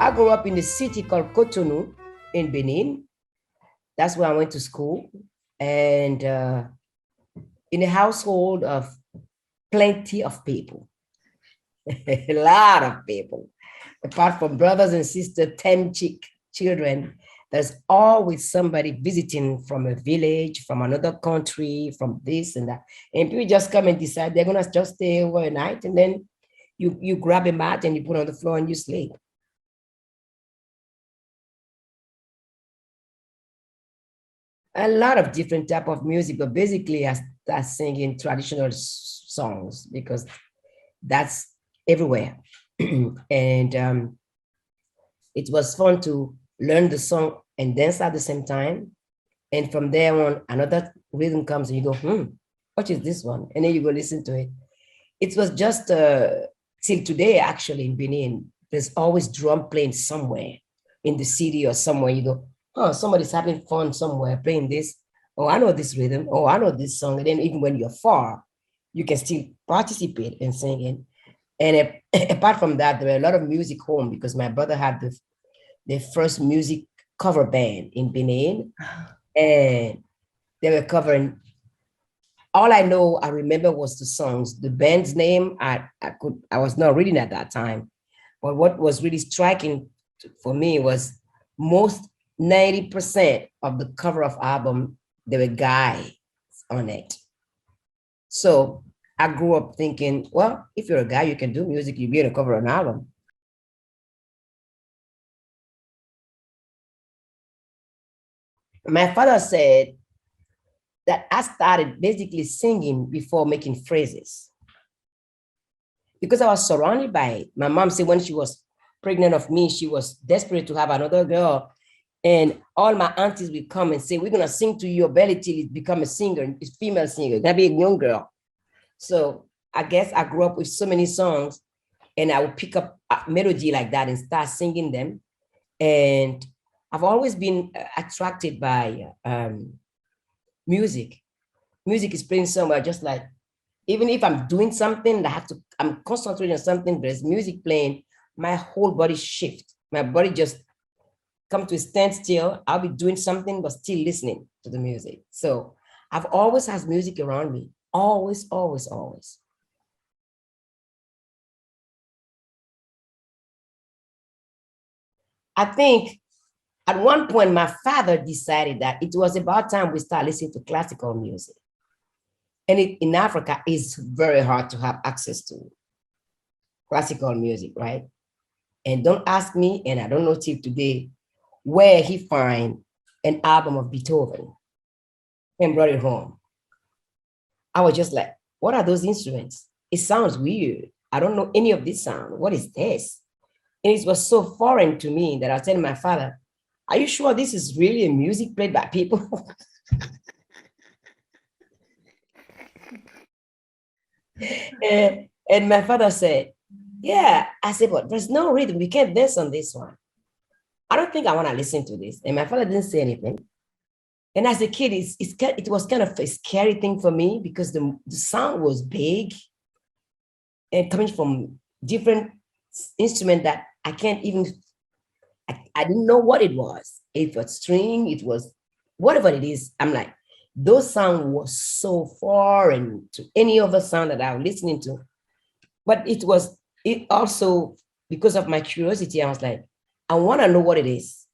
I grew up in a city called Cotonou in Benin. That's where I went to school. And in a household of plenty of people, a lot of people, apart from brothers and sisters, 10 children, there's always somebody visiting from a village, from another country, from this and that. And people just come and decide they're going to just stay overnight. And then you grab a mat and you put on the floor and you sleep. A lot of different type of music, but basically I start singing traditional songs because that's everywhere. And it was fun to learn the song and dance at the same time. And from there on, another rhythm comes and you go, what is this one? And then you go listen to it. It was just till today, actually, in Benin, there's always drum playing somewhere in the city or somewhere. You go, oh, somebody's having fun somewhere playing this. Oh, I know this rhythm. Oh, I know this song. And then even when you're far, you can still participate in singing. And apart from that, there were a lot of music home because my brother had the first music cover band in Benin. And they were covering, all I remember was the songs. The band's name, I was not reading at that time. But what was really striking for me was most 90% of the cover of album, there were guys on it. So I grew up thinking, well, if you're a guy, you can do music, you'll be able to cover an album. My father said that I started basically singing before making phrases because I was surrounded by it. My mom said when she was pregnant of me, she was desperate to have another girl. And all my aunties would come and say, we're going to sing to your belly till you become a singer, a female singer, gonna be a young girl. So I guess I grew up with so many songs and I would pick up a melody like that and start singing them. And I've always been attracted by music. Music is playing somewhere, just like, even if I'm doing something that I'm concentrating on something, there's music playing, my whole body shift. My body just come to a standstill. I'll be doing something, but still listening to the music. So I've always had music around me. Always, always, always. I think at one point, my father decided that it was about time we start listening to classical music. And in Africa, it's very hard to have access to classical music, right? And don't ask me, and I don't know till today, where he find an album of Beethoven and brought it home. I was just like, what are those instruments? It sounds weird. I don't know any of this sound. What is this? And it was so foreign to me that I was telling my father, are you sure this is really a music played by people? and my father said, yeah. I said, but there's no rhythm. We can't dance on this one. I don't think I want to listen to this. And my father didn't say anything. And as a kid, it was kind of a scary thing for me because the sound was big and coming from different instruments that I can't even, I didn't know what it was. If it was string, it was whatever it is. I'm like, those sounds were so foreign to any other sound that I was listening to. But it also, because of my curiosity, I was like, I want to know what it is.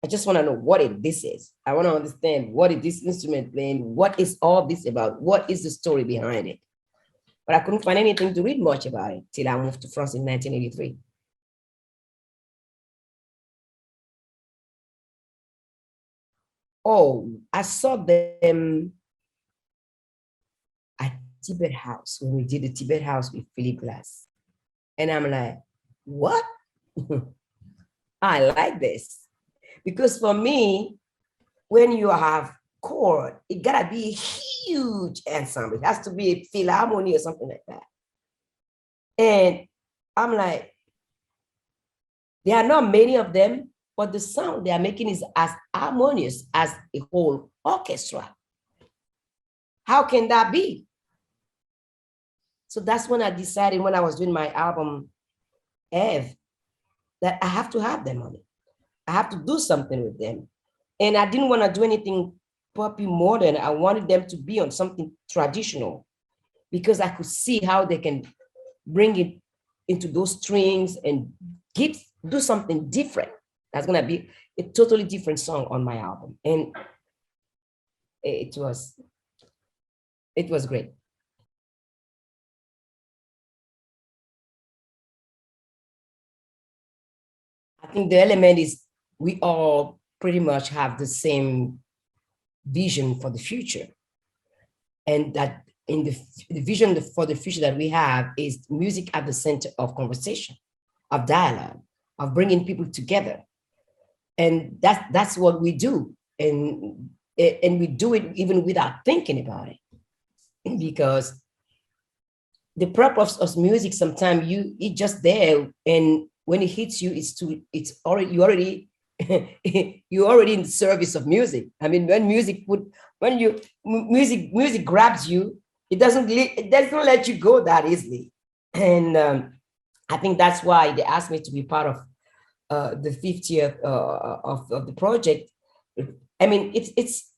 I just want to know what this is. I want to understand what is this instrument playing? What is all this about? What is the story behind it? But I couldn't find anything to read much about it till I moved to France in 1983. Oh, I saw them at Tibet House when we did the Tibet House with Philip Glass. And I'm like, what? I like this. Because for me, when you have chord, it gotta be a huge ensemble. It has to be a philharmonic or something like that. And I'm like, there are not many of them, but the sound they are making is as harmonious as a whole orchestra. How can that be? So that's when I decided, when I was doing my album, Eve, that I have to have them on it. I have to do something with them. And I didn't want to do anything poppy modern. I wanted them to be on something traditional because I could see how they can bring it into those strings and do something different. That's gonna be a totally different song on my album. And it was great. I think the element is we all pretty much have the same vision for the future. And that in the vision for the future that we have is music at the center of conversation, of dialogue, of bringing people together. And that's what we do. And we do it even without thinking about it. Because the purpose of music, sometimes it's just there, and when it hits you, it's already you're already in the service of music. I mean, when music grabs you, it doesn't let you go that easily. And I think that's why they asked me to be part of the 50th of the project. I mean, it's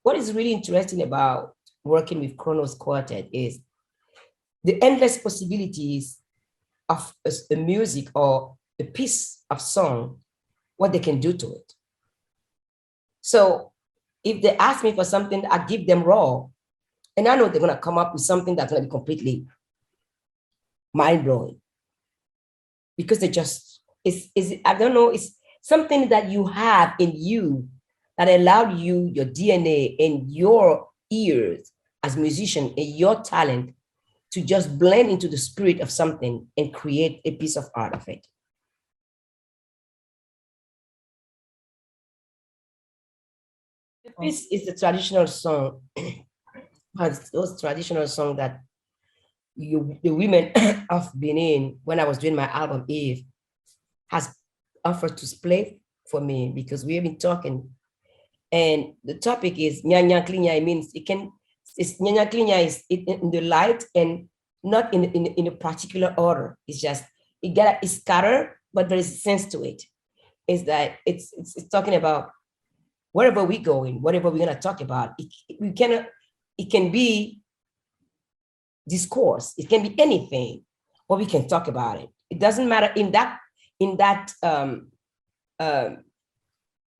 what is really interesting about working with Kronos Quartet is the endless possibilities of a music or a piece of song, what they can do to it. So if they ask me for something, I give them raw. And I know they're going to come up with something that's going to be completely mind-blowing. Because they just, I don't know, it's something that you have in you that allowed you, your DNA and your ears as a musician and your talent to just blend into the spirit of something and create a piece of art of it. The piece is the traditional song, those traditional songs that the women of Benin, when I was doing my album Eve, has offered to play for me because we have been talking. And the topic is Nyanya Klinya. It means Nyanya Klinya is in the light and not in a particular order. It's just, it's scattered, but there is a sense to it. It's that it's talking about wherever we go in, whatever we're going to talk about, it can be discourse. It can be anything, but we can talk about it. It doesn't matter in that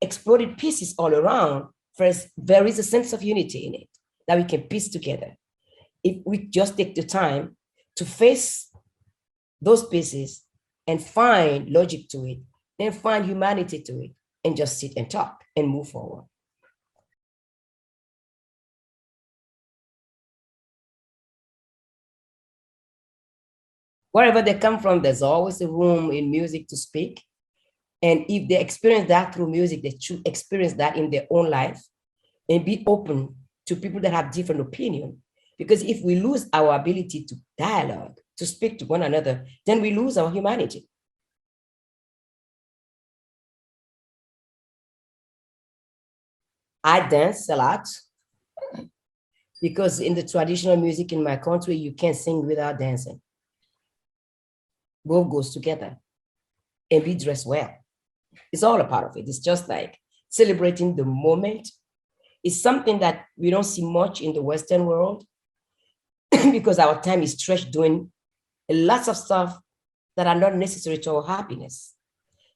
exploded pieces all around. First, there is a sense of unity in it that we can piece together. If we just take the time to face those pieces and find logic to it, then find humanity to it, and just sit and talk and move forward. Wherever they come from, there's always a room in music to speak. And if they experience that through music, they should experience that in their own life and be open to people that have different opinions. Because if we lose our ability to dialogue, to speak to one another, then we lose our humanity. I dance a lot because in the traditional music in my country, you can't sing without dancing. Both goes together, and be dressed well. It's all a part of it. It's just like celebrating the moment. It's something that we don't see much in the Western world because our time is stretched doing lots of stuff that are not necessary to our happiness.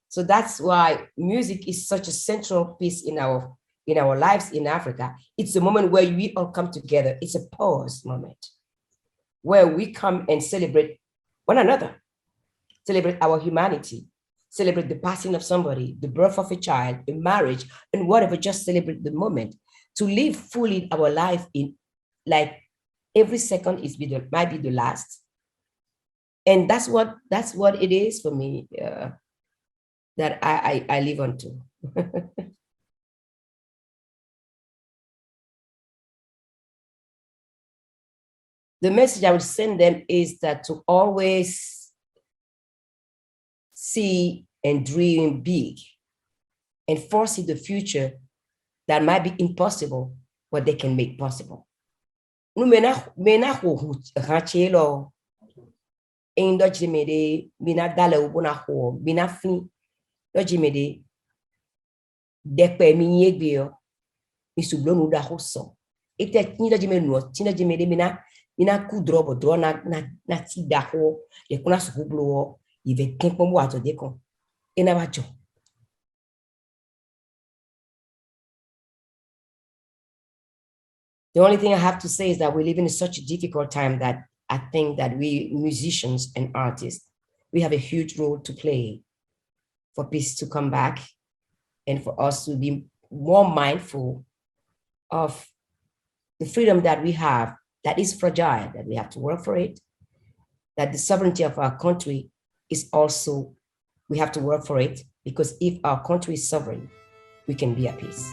So that's why music is such a central piece in our lives in Africa. It's a moment where we all come together. It's a pause moment where we come and celebrate one another, celebrate our humanity, celebrate the passing of somebody, the birth of a child, a marriage, and whatever, just celebrate the moment. To live fully our life in, like, every second might be the last. And that's what it is for me, that I live on to. The message I would send them is that to always see and dream big and foresee the future that might be impossible, but they can make possible. in Dojimede, Bina Dala Ubona Ho, Bina Fin, Dojimede, Depe Minyegio, Misublonu da Hoso. Ete Tina Jimeno, Tina Jimede Mina Kudrobo, Drona, Nati Daho, the Kunas Hublo, Ive Tempo Wato Deco, Enabacho. The only thing I have to say is that we live in such a difficult time that I think that we musicians and artists, we have a huge role to play for peace to come back and for us to be more mindful of the freedom that we have that is fragile, that we have to work for it, that the sovereignty of our country is also, we have to work for it, because if our country is sovereign, we can be at peace.